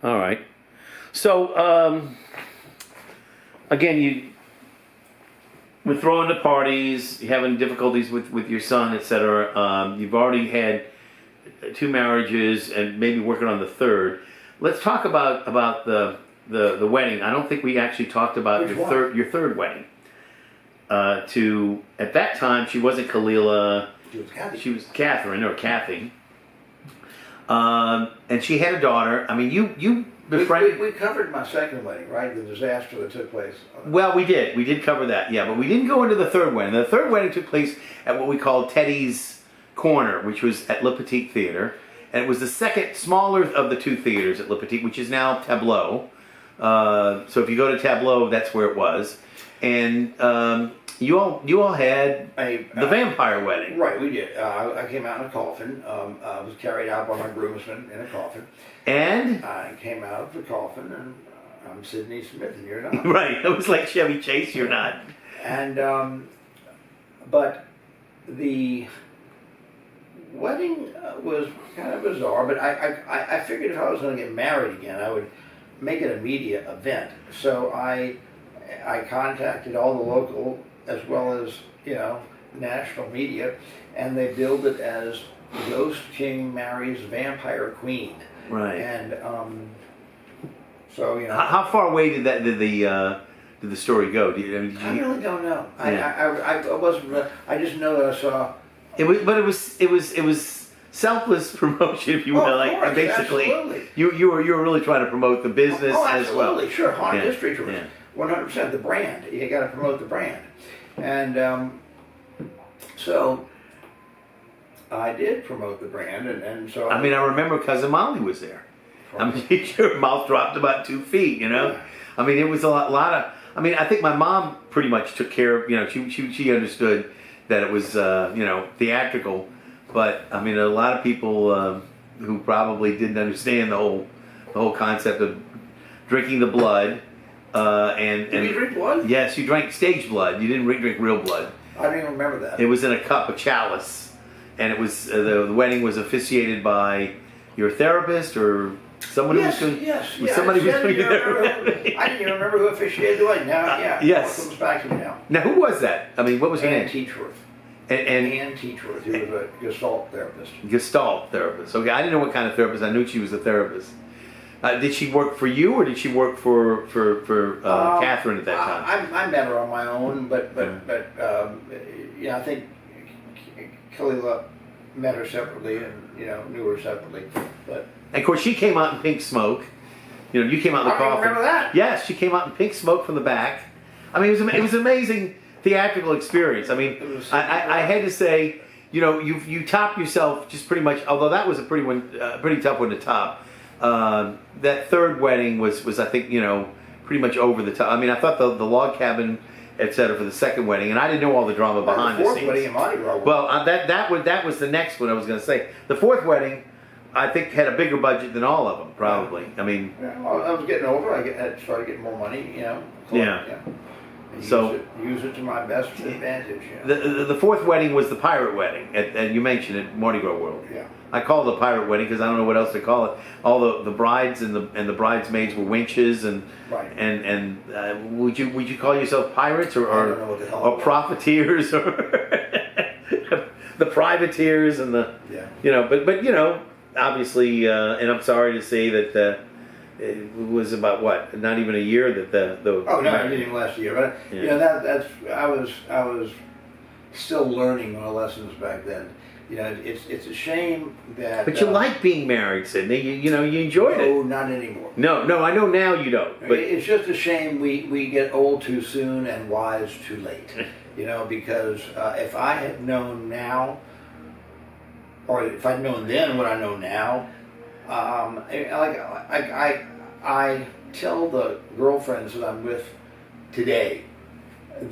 All right. So, again, we're throwing the parties, you're having difficulties with your son, etc. You've already had two marriages and maybe working on the third. Let's talk about the wedding. I don't think we actually talked about your third wedding. At that time, she wasn't Kalila. She was Catherine or Kathy. And she had a daughter. I mean, you befriended. We covered my second wedding, right? The disaster that took place. Well, we did. We did cover that, yeah. But we didn't go into the third wedding. The third wedding took place at what we called Teddy's Corner, which was at Le Petit Theater. And it was the second smaller of the two theaters at Le Petit, which is now Tableau. So if you go to Tableau, that's where it was. And you all had the vampire wedding. Right, we did. I came out in a coffin. I was carried out by my groomsmen in a coffin. And? I came out of the coffin, and I'm Sidney Smith, and you're not. Right, it was like Chevy Chase, you're not. And, but the wedding was kind of bizarre, but I figured if I was going to get married again, I would make it a media event. So I contacted all the local as well as, national media, and they billed it as Ghost King Marries Vampire Queen. Right. And so, How far away did the story go? I really don't know. Yeah. I wasn't. I just know that I saw. It was selfless promotion, if you will. Course, basically, absolutely. You were really trying to promote the business as well. Absolutely, sure. Haunted History Tour, 100%. The brand. You got to promote the brand, and so I did promote the brand, and so. I mean, I remember Cousin Molly was there. I mean, your mouth dropped about 2 feet. Yeah. I mean, it was a lot of. I mean, I think my mom pretty much took care of. She understood that it was theatrical, but I mean, a lot of people who probably didn't understand the whole concept of drinking the blood. Did you drink blood? Yes, you drank stage blood. You didn't drink real blood. I don't even remember that. It was in a cup, a chalice, and it was the wedding was officiated by your therapist or someone who was doing. Somebody was doing therapy. I didn't even remember who officiated the wedding. Now, yes. It comes back to me now. Now, who was that? I mean, what was her name? Ann Teachworth. Ann Teachworth, who was a Gestalt therapist. Gestalt therapist. Okay, I didn't know what kind of therapist. I knew she was a therapist. Did she work for you, or did she work for Catherine at that time? I met her on my own, but I think Kalila met her separately and knew her separately. But and of course, she came out in pink smoke. You came out in the coffin. I remember that. Yes, she came out in pink smoke from the back. I mean, it was an amazing theatrical experience. I mean, I had to say, you topped yourself just pretty much. Although that was a pretty tough one to top. That third wedding was I think pretty much over the top. I mean, I thought the log cabin, etc. for the second wedding, and I didn't know all the drama behind the scenes. The fourth wedding in Mardi Gras. Well, that was the next one I was going to say. The fourth wedding, I think, had a bigger budget than all of them, probably. I mean, I was getting older. I started getting more money. Use it to my best advantage. The fourth wedding was the pirate wedding, and you mentioned it, Mardi Gras World. Yeah. I call it the pirate wedding because I don't know what else to call it. All the brides and the bridesmaids were winches and right. and would you call yourself pirates or I don't know what the hell or profiteers or the privateers and the but obviously and I'm sorry to say that it was about what, not even a year that the oh no, it didn't even last a year, but that's I was still learning my lessons back then. It's a shame that. But you like being married, Sidney. You enjoyed it. No, not anymore. No, I know now you don't. But it's just a shame we get old too soon and wise too late. Because if I had known now, or if I'd known then what I know now, I tell the girlfriends that I'm with today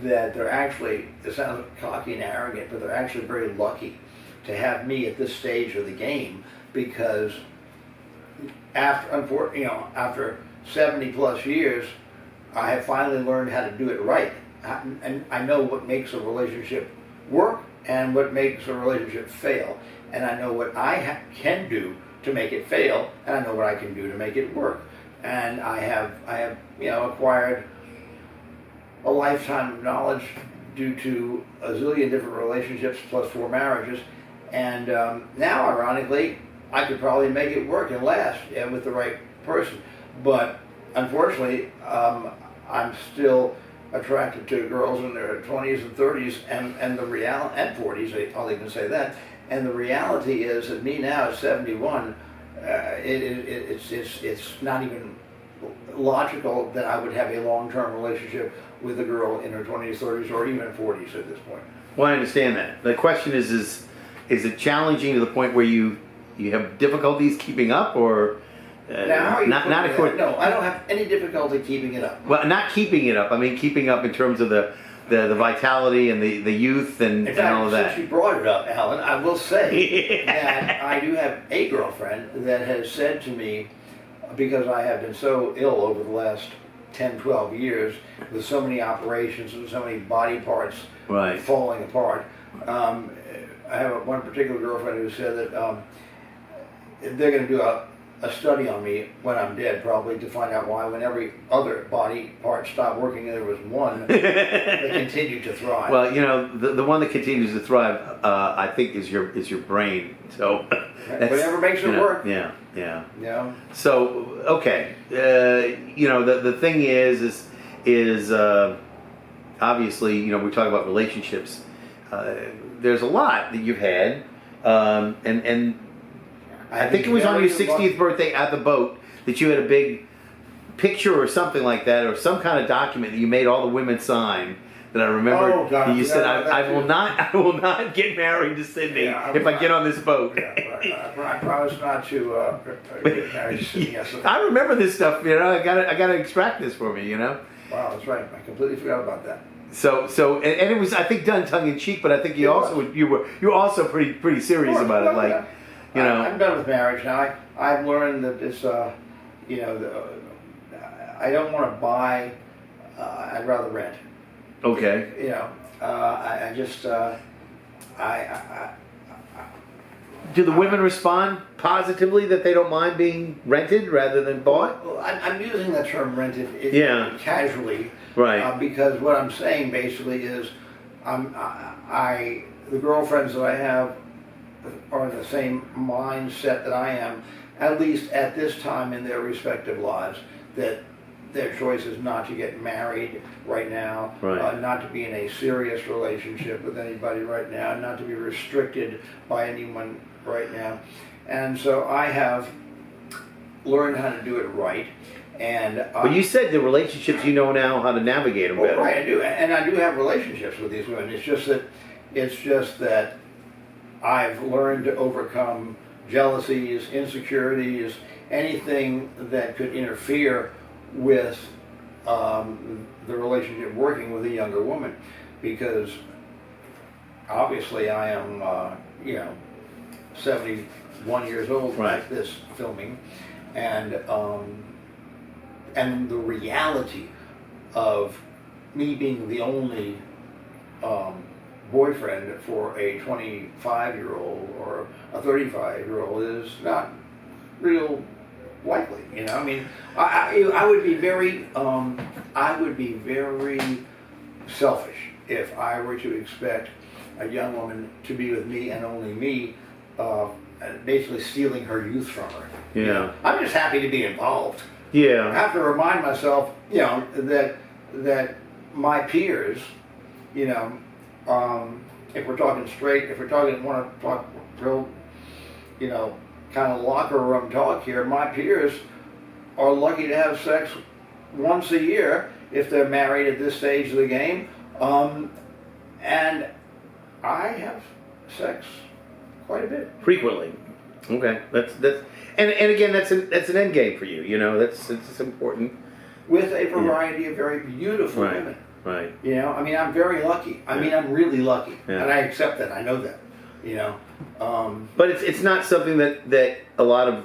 that they're actually, it sounds cocky and arrogant, but they're actually very lucky to have me at this stage of the game, because after 70 plus years, I have finally learned how to do it right. And I know what makes a relationship work and what makes a relationship fail. And I know what I can do to make it fail, and I know what I can do to make it work. and I have acquired a lifetime of knowledge due to a zillion different relationships plus 4 marriages, and now, ironically, I could probably make it work and last with the right person. But unfortunately, I'm still attracted to girls in their 20s and 30s, and and 40s. I'll even say that. And the reality is that me now at 71, it's not even logical that I would have a long-term relationship with a girl in her 20s, 30s, or even 40s at this point. Well, I understand that. The question is it challenging to the point where you have difficulties keeping up, or Now, how are you not putting that? according? No, I don't have any difficulty keeping it up. Well, not keeping it up. I mean, keeping up in terms of the vitality and the youth and, In fact, all of that. since you brought it up, Alan, I will say that I do have a girlfriend that has said to me, because I have been so ill over the last 10, 12 years with so many operations and so many body parts Right. falling apart. I have one particular girlfriend who said that they're going to do a study on me when I'm dead, probably, to find out why when every other body part stopped working and there was one that continued to thrive. Well, the one that continues to thrive, I think, is your brain. So whatever makes it work. Yeah. Yeah. So okay, the thing is obviously, we talk about relationships. There's a lot that you've had, and I think it was on your 60th birthday at the boat that you had a big picture or something like that, or some kind of document that you made all the women sign. That I remember. Oh, God, you said, I will not get married to Sidney if I get on this boat." I promise not to get married to Sidney. Yes. I remember this stuff. I gotta extract this for me. Wow, that's right. I completely forgot about that. So and it was, I think, done tongue in cheek, but I think you were also pretty serious about it. Like, I'm done with marriage now. I've learned that it's I don't want to buy. I'd rather rent. Okay. I just Do the women respond positively that they don't mind being rented rather than bought? Well, I'm using the term rented casually, Right. Because what I'm saying basically is, the girlfriends that I have are in the same mindset that I am, at least at this time in their respective lives, that their choice is not to get married right now, Right. Not to be in a serious relationship with anybody right now, not to be restricted by anyone right now. And so I have learned how to do it right. And But you said the relationships, now how to navigate them better. right, I do, and I do have relationships with these women. It's just that I've learned to overcome jealousies, insecurities, anything that could interfere with the relationship working with a younger woman, because obviously I am 71 years old Right. at this filming, and the reality of me being the only boyfriend for a 25-year-old or a 35-year-old is not real likely. I mean, I would be very selfish if I were to expect a young woman to be with me and only me, basically stealing her youth from her. Yeah. I'm just happy to be involved. I Yeah. have to remind myself, that my peers, if we're talking straight, if we're talking, want to talk real, kind of locker room talk here, my peers are lucky to have sex once a year if they're married at this stage of the game, and I have sex quite a bit. Frequently. Okay. That's and again, that's an end game for you. That's important. With a variety of very beautiful Right. women. Right. I mean, I'm very lucky. I mean, I'm really lucky, Yeah. and I accept that. I know that. But it's not something that a lot of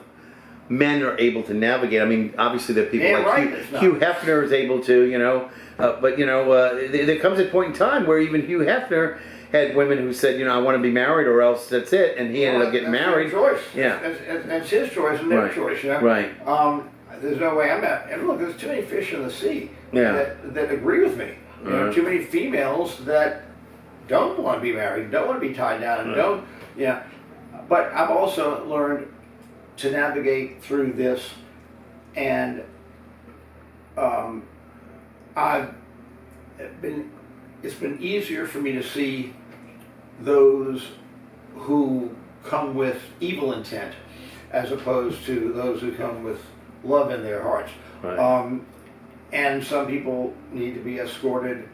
men are able to navigate. I mean, obviously there are people Yeah, right, like it's not. Hugh Hefner is able to, but there comes a point in time where even Hugh Hefner had women who said, I want to be married or else that's it, and he ended up getting That's married. their choice. Yeah. That's his choice and their Right. choice. Right. there's no way I'm at. And look, there's too many fish in the sea Yeah. that agree with me. You know, too many females that don't want to be married, don't want to be tied down, and don't. Yeah. But I've also learned to navigate through this, and it's been easier for me to see those who come with evil intent as opposed to those who come with love in their hearts. Right. And some people need to be escorted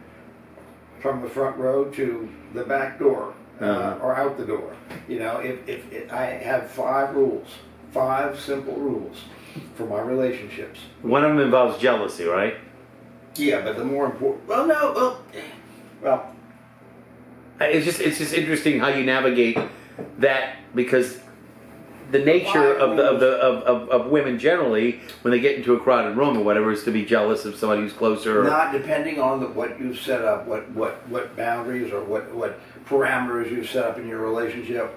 from the front row to the back door or out the door. You know, if I have 5 rules, 5 simple rules for my relationships. One of them involves jealousy, right? Yeah, but the more important. Well, It's just interesting how you navigate that, because the nature of women generally, when they get into a crowded room or whatever, is to be jealous of somebody who's closer. Not depending on what you've set up, what boundaries or what parameters you've set up in your relationship.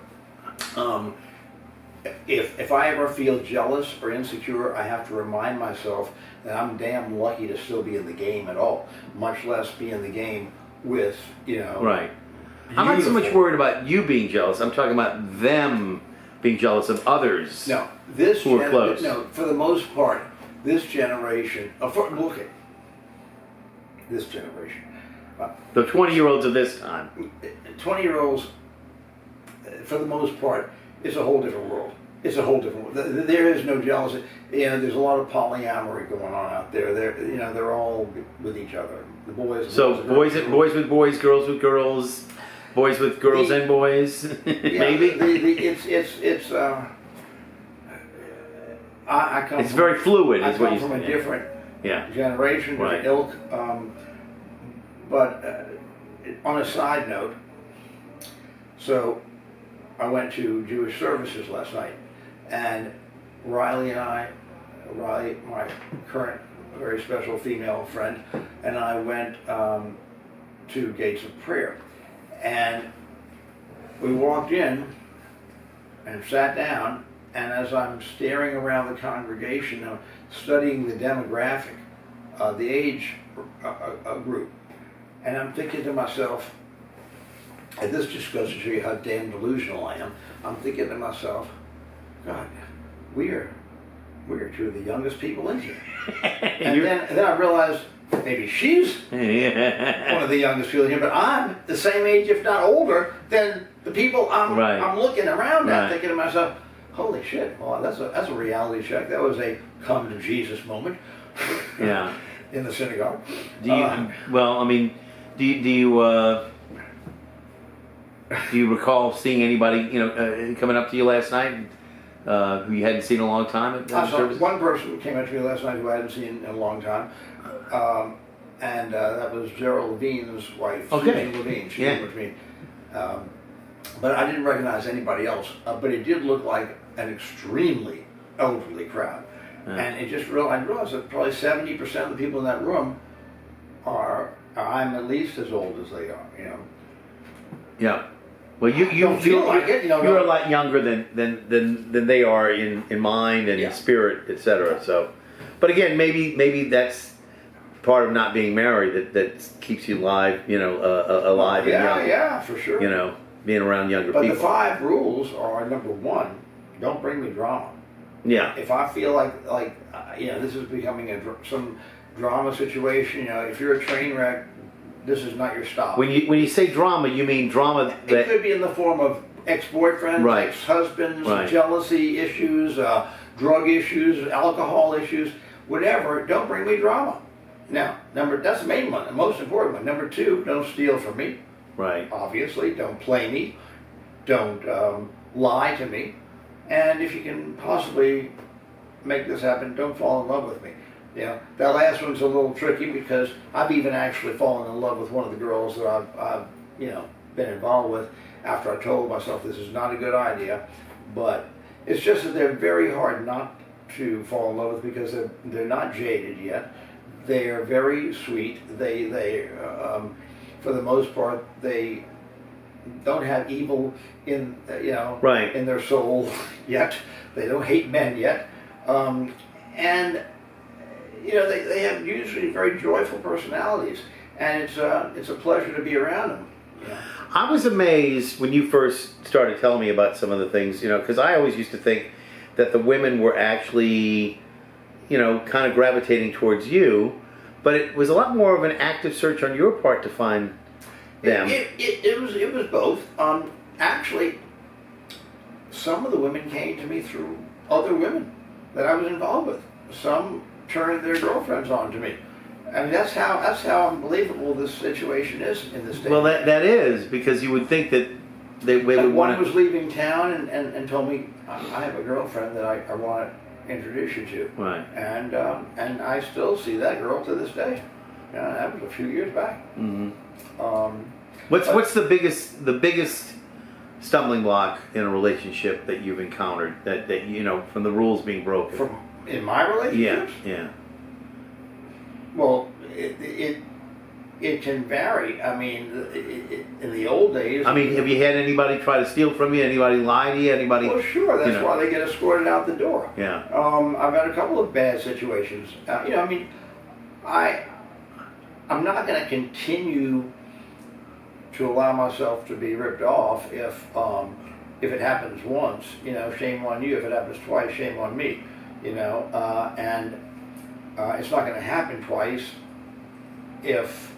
If I ever feel jealous or insecure, I have to remind myself that I'm damn lucky to still be in the game at all, much less be in the game with, you know. Right. I'm not so much worried about you being jealous. I'm talking about them being jealous of others. No, who are close. No, for the most part, this generation. Look at this generation. The 20-year-olds of this time. 20-year-olds, for the most part, it's a whole different world. It's a whole different world. There is no jealousy. You know, there's a lot of polyamory going on out there. They're all with each other. The boys. So boys with boys, girls with girls, boys with girls and boys. Maybe. I come. It's very fluid. I Is what come you from a different generation, Right. ilk. But on a side note, so I went to Jewish services last night, and Riley, my current very special female friend, and I went to Gates of Prayer, and we walked in and sat down, and as I'm staring around the congregation, I'm studying the demographic, the age group, and I'm thinking to myself, and this just goes to show you how damn delusional I am. I'm thinking to myself, God, we are 2 of the youngest people in here. And then I realized maybe she's one of the youngest people in here, but I'm the same age, if not older, than the people I'm looking around at, thinking to myself, holy shit, well, that's a reality check. That was a come to Jesus moment. Yeah. In the synagogue. Do you recall seeing anybody, coming up to you last night who you hadn't seen in a long time at I saw service? one person came up to me last night who I hadn't seen in a long time, and that was Gerald Levine's wife, Okay. Susan Levine. She came with me, but I didn't recognize anybody else. But it did look like an extremely elderly crowd, and I realized that probably 70% of the people in that room I'm at least as old as they are. Yeah. Well, you Don't feel like it, you're a lot younger than they are in mind and in spirit, etc. So, but again, maybe that's part of not being married that keeps you alive, alive and young. Yeah, for sure. Being around younger But people. the 5 rules are, number 1, don't bring me drama. Yeah. If I feel like this is becoming some drama situation, if you're a train wreck, this is not your stop. When you say drama, you mean drama that it could be in the form of ex-boyfriends, ex-husbands, jealousy issues, drug issues, alcohol issues, whatever. Don't bring me drama. Now, that's the main one, the most important one. Number 2, don't steal from me. Right. Obviously, don't play me. Don't lie to me. And if you can possibly make this happen, don't fall in love with me. That last one's a little tricky because I've even actually fallen in love with one of the girls that I've been involved with after I told myself this is not a good idea. But it's just that they're very hard not to fall in love with because they're not jaded yet. They are very sweet. They for the most part, they don't have evil in in their soul yet. They don't hate men yet, and they have usually very joyful personalities, and it's a pleasure to be around them. Yeah. I was amazed when you first started telling me about some of the things, because I always used to think that the women were actually, kind of gravitating towards you, but it was a lot more of an active search on your part to find them. It was both. Actually, some of the women came to me through other women that I was involved with. Some turned their girlfriends on to me. I mean, that's how unbelievable this situation is in this day. Well, that is, because you would think that they would want one to. was leaving town and told me, I have a girlfriend that I want to introduce you to. Right. And I still see that girl to this day. Yeah, that was a few years back. Mm-hmm. What's the biggest stumbling block in a relationship that you've encountered that from the rules being broken? In my relationships? Yeah. Well, it can vary. I mean, in the old days. I mean, have you had anybody try to steal from you? Anybody lie to you? Anybody? Well, sure. That's why they get escorted out the door. Yeah. I've had a couple of bad situations. I mean, I'm not going to continue to allow myself to be ripped off if it happens once. Shame on you. If it happens twice, shame on me. And it's not going to happen twice if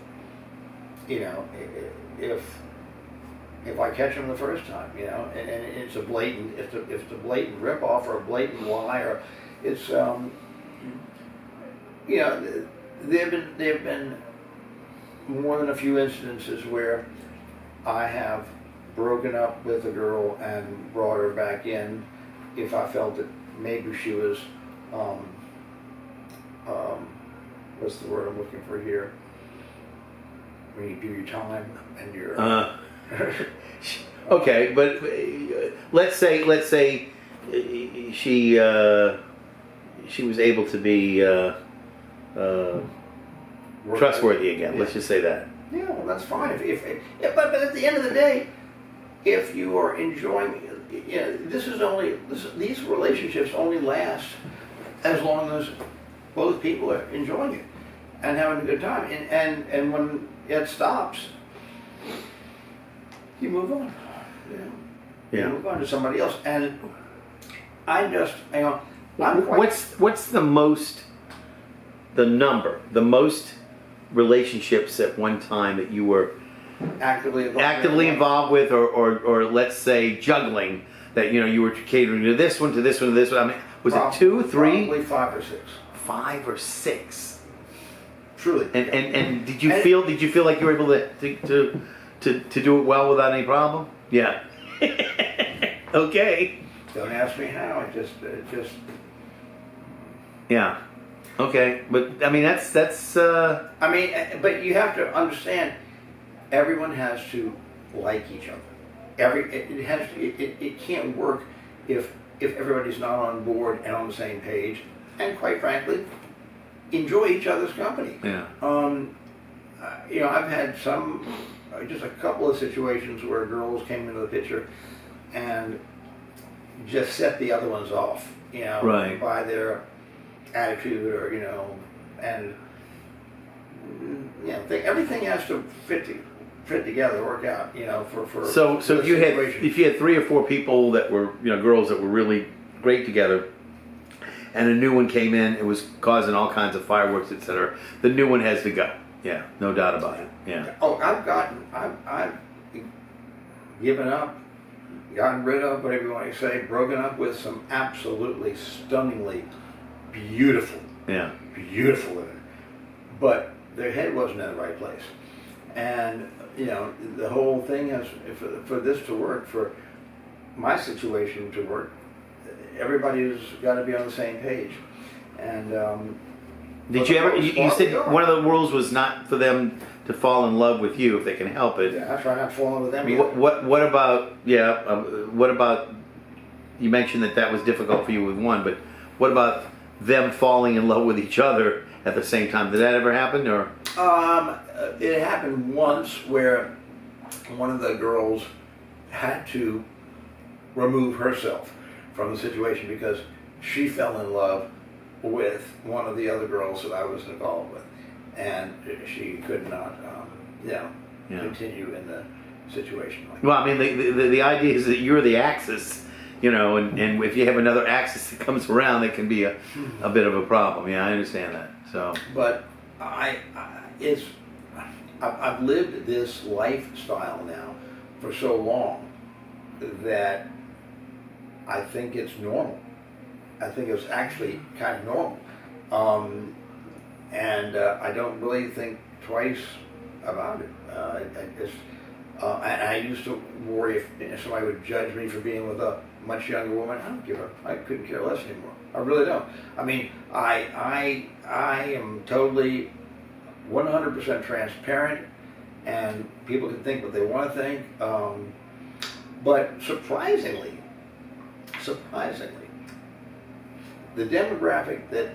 I catch them the first time, and it's a blatant, if it's a blatant rip off or a blatant lie, or it's there've been more than a few instances where I have broken up with a girl and brought her back in if I felt that maybe she was what's the word I'm looking for here? When you do your time and you're okay, but let's say she was able to be trustworthy again. Yeah. Let's just say that. Yeah, well, that's fine. But at the end of the day, if you are enjoying, these relationships only last as long as both people are enjoying it and having a good time. And when it stops, you move on. You move on to somebody else. And I just, what's the most relationships at one time that you were actively involved with, or let's say juggling, that you were catering to this one, to this one, to this one? I mean, was it 2, 3? Probably 5 or 6. 5 or 6. Truly. And did you feel like you were able to do it well without any problem? Yeah. Okay. Don't ask me how. It just. Yeah. Okay, but I mean that's. I mean, but you have to understand, everyone has to like each other. It can't work if everybody's not on board and on the same page, and quite frankly, enjoy each other's company. Yeah. I've had just a couple of situations where girls came into the picture and just set the other ones off. Right. By their attitude, or and everything has to fit together, work out, So if you had 3 or 4 people that were girls that were really great together, and a new one came in, it was causing all kinds of fireworks, etc. The new one has to go. Yeah, no doubt about it. Yeah. Oh, I've given up, gotten rid of, whatever you want to say, broken up with some absolutely stunningly beautiful women, but their head wasn't in the right place. And the whole thing is, for this to work, for my situation to work, everybody's got to be on the same page. And did you ever? You said one of the rules was not for them to fall in love with you if they can help it. Yeah, I try not to fall in love with them either. What about? Yeah. What about? You mentioned that was difficult for you with one, but what about them falling in love with each other at the same time? Did that ever happen, or? It happened once where one of the girls had to remove herself from the situation because she fell in love with one of the other girls that I was involved with, and she could not, Yeah. continue in the situation like Well, I mean, the idea is that you're the axis, and if you have another axis that comes around, it can be a bit of a problem. Yeah, I understand that. So, But I've lived this lifestyle now for so long that I think it's normal. I think it's actually kind of normal. And I don't really think twice about it. And I used to worry if somebody would judge me for being with a much younger woman. I couldn't care less anymore. I really don't. I mean, I am totally 100% transparent, and people can think what they want to think. But surprisingly, the demographic that